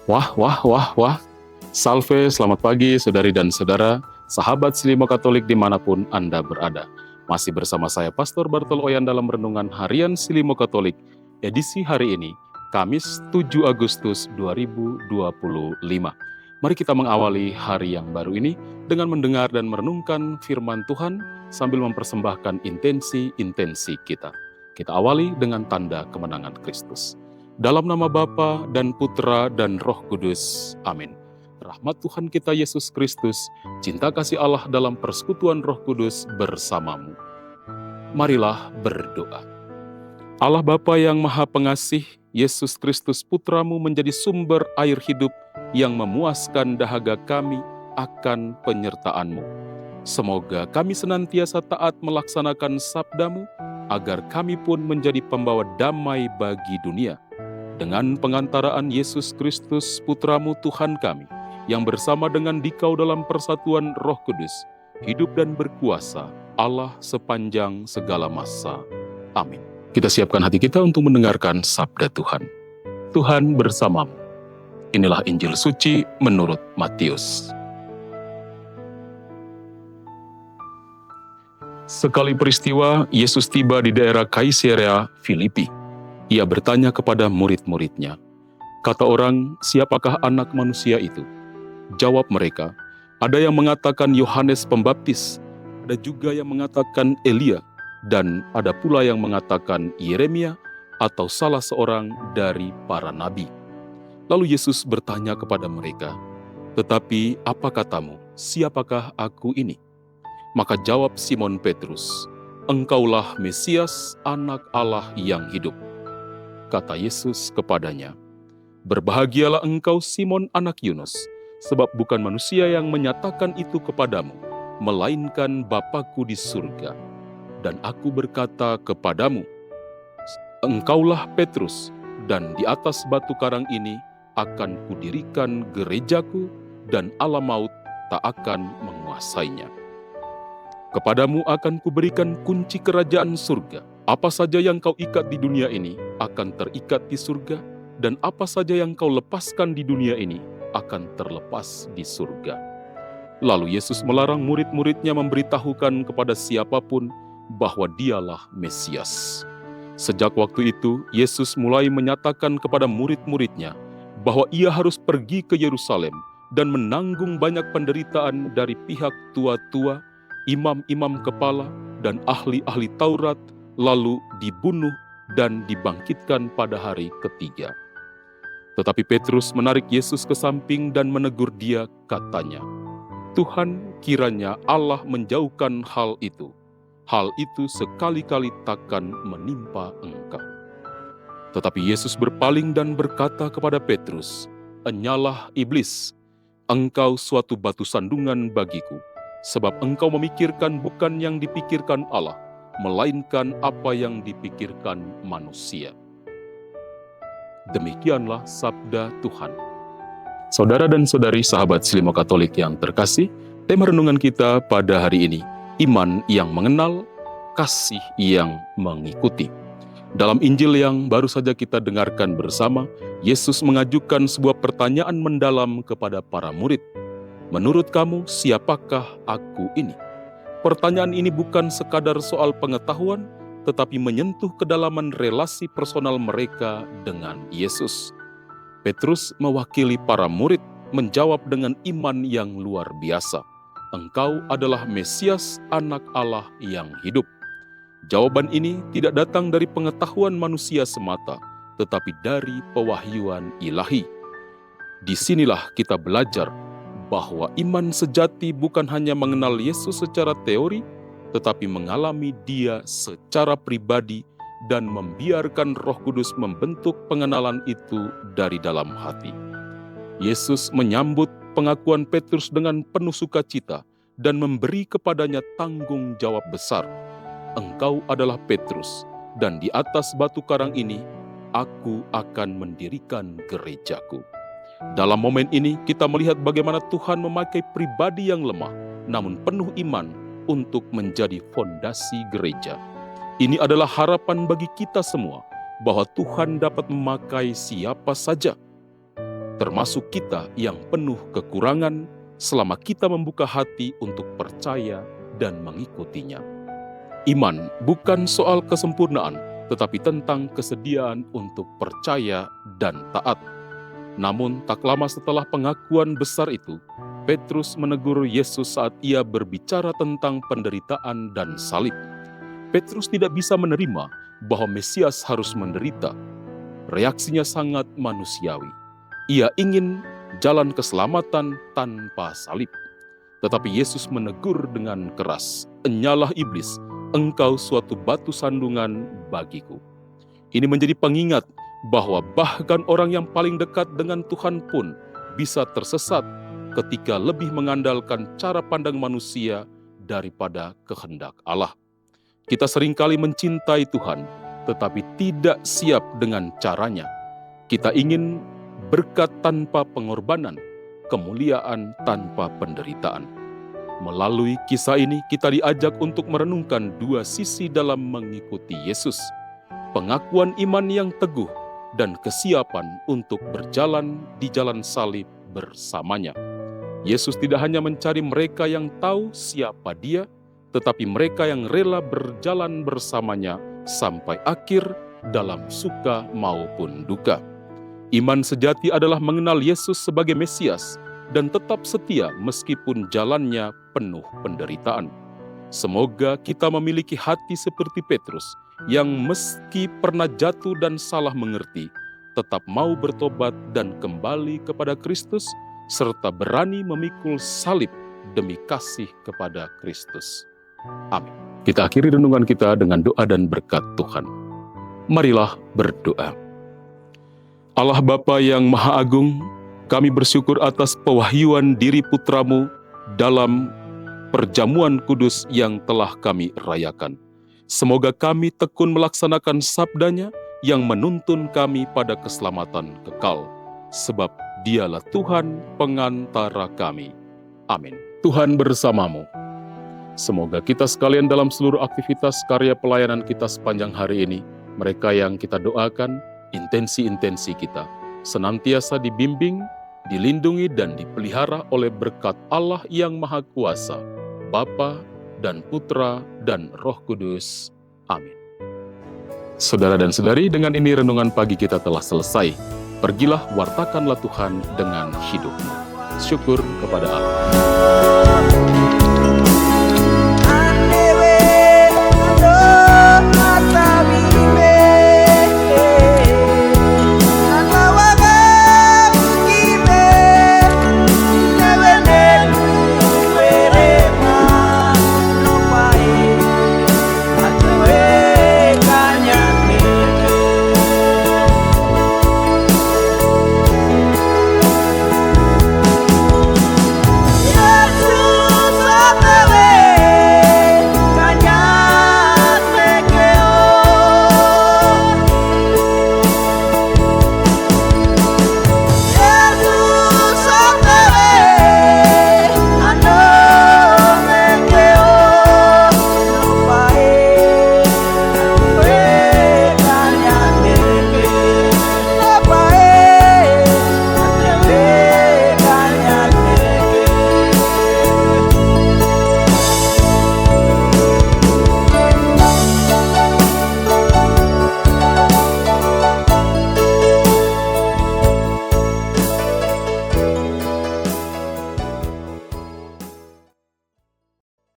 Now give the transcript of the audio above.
Wah, wah, wah, wah. Salve, selamat pagi saudari dan saudara, sahabat Silimo Katolik dimanapun Anda berada. Masih bersama saya, Pastor Bartol Oyan dalam Renungan Harian Silimo Katolik, edisi hari ini, Kamis 7 Agustus 2025. Mari kita mengawali hari yang baru ini dengan mendengar dan merenungkan firman Tuhan sambil mempersembahkan intensi-intensi kita. Kita awali dengan tanda kemenangan Kristus. Dalam nama Bapa dan Putra dan Roh Kudus. Amin. Rahmat Tuhan kita Yesus Kristus, cinta kasih Allah dalam persekutuan Roh Kudus bersamamu. Marilah berdoa. Allah Bapa yang Maha Pengasih, Yesus Kristus Putramu menjadi sumber air hidup yang memuaskan dahaga kami akan penyertaan-Mu. Semoga kami senantiasa taat melaksanakan sabda-Mu, agar kami pun menjadi pembawa damai bagi dunia. Dengan pengantaraan Yesus Kristus Putramu Tuhan kami, yang bersama dengan Dikau dalam persatuan Roh Kudus, hidup dan berkuasa Allah sepanjang segala masa. Amin. Kita siapkan hati kita untuk mendengarkan sabda Tuhan. Tuhan bersamamu. Inilah Injil suci menurut Matius. Sekali peristiwa, Yesus tiba di daerah Kaisarea Filipi. Ia bertanya kepada murid-muridnya, kata orang, siapakah anak manusia itu? Jawab mereka, ada yang mengatakan Yohanes Pembaptis, ada juga yang mengatakan Elia, dan ada pula yang mengatakan Yeremia atau salah seorang dari para nabi. Lalu Yesus bertanya kepada mereka, tetapi apa katamu, siapakah aku ini? Maka jawab Simon Petrus, engkaulah Mesias, anak Allah yang hidup. Kata Yesus kepadanya, berbahagialah engkau Simon anak Yunus, sebab bukan manusia yang menyatakan itu kepadamu, melainkan Bapa-Ku di surga. Dan aku berkata kepadamu, engkaulah Petrus, dan di atas batu karang ini akan kudirikan gerejaku, dan alam maut tak akan menguasainya. Kepadamu akan kuberikan kunci kerajaan surga. Apa saja yang kau ikat di dunia ini akan terikat di surga, dan apa saja yang kau lepaskan di dunia ini akan terlepas di surga. Lalu Yesus melarang murid-muridnya memberitahukan kepada siapapun bahwa dialah Mesias. Sejak waktu itu, Yesus mulai menyatakan kepada murid-muridnya bahwa ia harus pergi ke Yerusalem dan menanggung banyak penderitaan dari pihak tua-tua, imam-imam kepala, dan ahli-ahli Taurat, lalu dibunuh dan dibangkitkan pada hari ketiga. Tetapi Petrus menarik Yesus ke samping dan menegur dia, katanya, Tuhan, kiranya Allah menjauhkan hal itu. Hal itu sekali-kali takkan menimpa engkau. Tetapi Yesus berpaling dan berkata kepada Petrus, enyalah iblis, engkau suatu batu sandungan bagiku, sebab engkau memikirkan bukan yang dipikirkan Allah, melainkan apa yang dipikirkan manusia. Demikianlah sabda Tuhan. Saudara dan saudari sahabat Silimo Katolik yang terkasih, tema renungan kita pada hari ini, iman yang mengenal, kasih yang mengikuti. Dalam Injil yang baru saja kita dengarkan bersama, Yesus mengajukan sebuah pertanyaan mendalam kepada para murid. Menurut kamu, siapakah aku ini? Pertanyaan ini bukan sekadar soal pengetahuan, tetapi menyentuh kedalaman relasi personal mereka dengan Yesus. Petrus mewakili para murid menjawab dengan iman yang luar biasa. Engkau adalah Mesias, anak Allah yang hidup. Jawaban ini tidak datang dari pengetahuan manusia semata, tetapi dari pewahyuan ilahi. Disinilah kita belajar bahwa iman sejati bukan hanya mengenal Yesus secara teori, tetapi mengalami Dia secara pribadi dan membiarkan Roh Kudus membentuk pengenalan itu dari dalam hati. Yesus menyambut pengakuan Petrus dengan penuh sukacita dan memberi kepadanya tanggung jawab besar. Engkau adalah Petrus, dan di atas batu karang ini aku akan mendirikan gerejaku. Dalam momen ini kita melihat bagaimana Tuhan memakai pribadi yang lemah namun penuh iman untuk menjadi fondasi gereja. Ini adalah harapan bagi kita semua bahwa Tuhan dapat memakai siapa saja. termasuk kita yang penuh kekurangan, selama kita membuka hati untuk percaya dan mengikutinya. Iman bukan soal kesempurnaan, tetapi tentang kesediaan untuk percaya dan taat. Namun tak lama setelah pengakuan besar itu, Petrus menegur Yesus saat ia berbicara tentang penderitaan dan salib. Petrus tidak bisa menerima bahwa Mesias harus menderita. Reaksinya sangat manusiawi. Ia ingin jalan keselamatan tanpa salib. Tetapi Yesus menegur dengan keras, "Enyalah iblis, engkau suatu batu sandungan bagiku." Ini menjadi pengingat bahwa bahkan orang yang paling dekat dengan Tuhan pun bisa tersesat ketika lebih mengandalkan cara pandang manusia daripada kehendak Allah. Kita seringkali mencintai Tuhan, tetapi tidak siap dengan caranya. Kita ingin berkat tanpa pengorbanan, kemuliaan tanpa penderitaan. Melalui kisah ini, kita diajak untuk merenungkan dua sisi dalam mengikuti Yesus. Pengakuan iman yang teguh dan kesiapan untuk berjalan di jalan salib bersamanya. Yesus tidak hanya mencari mereka yang tahu siapa Dia, tetapi mereka yang rela berjalan bersamanya sampai akhir dalam suka maupun duka. Iman sejati adalah mengenal Yesus sebagai Mesias dan tetap setia meskipun jalannya penuh penderitaan. Semoga kita memiliki hati seperti Petrus yang meski pernah jatuh dan salah mengerti, tetap mau bertobat dan kembali kepada Kristus, serta berani memikul salib demi kasih kepada Kristus. Amin. Kita akhiri renungan kita dengan doa dan berkat Tuhan. Marilah berdoa. Allah Bapa yang Maha Agung, kami bersyukur atas pewahyuan diri Putra-Mu dalam perjamuan kudus yang telah kami rayakan. Semoga kami tekun melaksanakan sabda-Nya yang menuntun kami pada keselamatan kekal, sebab Dialah Tuhan pengantara kami. Amin. Tuhan bersamamu. Semoga kita sekalian dalam seluruh aktivitas karya pelayanan kita sepanjang hari ini, mereka yang kita doakan, intensi-intensi kita senantiasa dibimbing, dilindungi dan dipelihara oleh berkat Allah yang Maha Kuasa, Bapa dan Putra dan Roh Kudus. Amin. Saudara dan saudari, dengan ini renungan pagi kita telah selesai. Pergilah, wartakanlah Tuhan dengan hidupmu. Syukur kepada Allah.